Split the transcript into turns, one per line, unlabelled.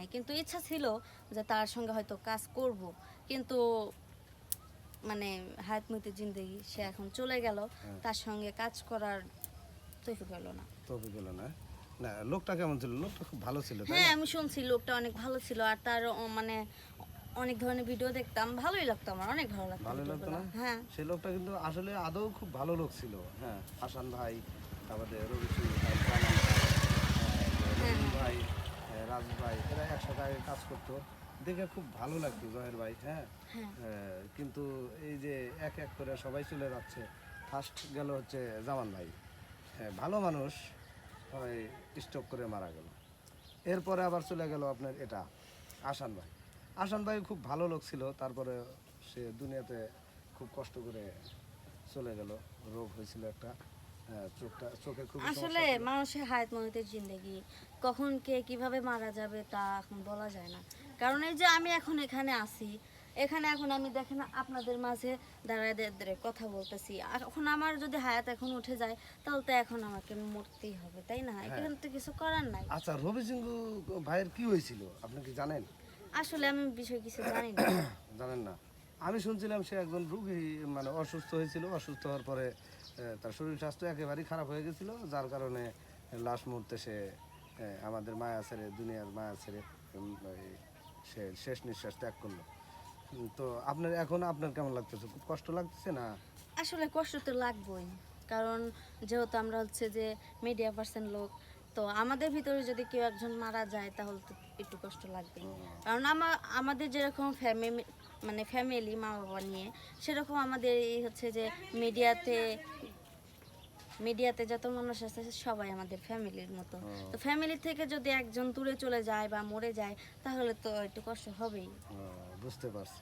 নাই, কিন্তু ইচ্ছা ছিল যে তার সঙ্গে হয়তো কাজ করব, কিন্তু মানে হায়াত মইতে জিন্দেগি, সে এখন চলে গেল, তার সঙ্গে কাজ করার তৌফিক হলো না।
তবে গেল না। না, লোকটা কেমন ছিল? লোকটা খুব ভালো ছিল, তাই
হ্যাঁ,
না?
আমি শুনছি লোকটা অনেক ভালো ছিল, আর তার মানে অনেক ধরনের ভিডিও দেখতাম, ভালোই লাগতো, আমার অনেক ভালো লাগতো
ভালো লাগতো
ভিডিওগুলো।
না?
হ্যাঁ
সেই লোকটা কিন্তু আসলে আদৌ খুব ভালো লোক ছিল। হ্যাঁ, হাসান ভাই, তারপরে রবিশি ভাই, কামাল ভাই,
হ্যাঁ
রবিন
হ্যাঁ
ভাই, রাজু ভাই, এরা একসাথে আগে কাজ করতো, দেখে খুব ভালো লাগতো জহের ভাই। হ্যাঁ,
হ্যাঁ
কিন্তু এই যে এক এক করে সবাই চলে যাচ্ছে, ফার্স্ট গেল হচ্ছে জামান ভাই। হ্যাঁ, ভালো মানুষ, ওই স্ট্রোক করে মারা গেল। এরপরে আবার চলে গেল আপনার এটা আসান ভাই। আসান ভাই খুব ভালো লোক ছিল, তারপরে সে দুনিয়াতে খুব কষ্ট করে চলে গেল। রোগ হয়েছিল একটা, চোখে খুব
আসলে মানুষের হায়াত মহিতের জিন্দেগি, কখন কে কিভাবে মারা যাবে তা এখন বলা যায় না। কারণ এই যে আমি এখন এখানে আছি, এখানে এখন আমি দেখেন আপনাদের মাঝে দাঁড়ায় দাঁড়ায় কথা বলতেছি, আর এখন আমার যদি হায়াত এখন উঠে যায়, তাহলে তো এখন আমাকে মরতেই হবে, তাই না? এখানে তো কিছু করার নাই।
আচ্ছা, রবি সিংহ ভাইয়ের কি হয়েছিল আপনি কি জানেন?
আসলে আমি বিষয় কিছু জানি না।
জানেন না? আমি শুনছিলাম সে একজন রুগী, মানে অসুস্থ হয়েছিল। অসুস্থ হওয়ার পরে তার শরীর স্বাস্থ্য একেবারেই খারাপ হয়ে গেছিল, যার কারণে লাস্ট মুহূর্তে সে আমাদের মায়া ছেড়ে, দুনিয়ার মায়া ছেড়ে সে শেষ নিঃশ্বাস ত্যাগ করলো। তো আপনার কেমন লাগতেছে? খুব কষ্ট লাগতেছে না?
আসলে কষ্ট তো লাগবেই, কারণ যেহেতু আমরা হচ্ছে যে মিডিয়া পার্সন লোক, তো আমাদের ভিতরে যদি কেউ একজন মারা যায় তাহলে তো একটু কষ্ট লাগবেই। কারণ আমাদের যেরকম ফ্যামিলি, মানে ফ্যামিলি মা বাবা নিয়ে, সেরকম আমাদের এই হচ্ছে যে মিডিয়াতে মিডিয়াতে যত মানুষ আছে সবাই আমাদের ফ্যামিলির মতো। তো ফ্যামিলি থেকে যদি একজন দূরে চলে যায় বা মরে যায়, তাহলে তো একটু কষ্ট হবেই।
বুঝতে পারছি।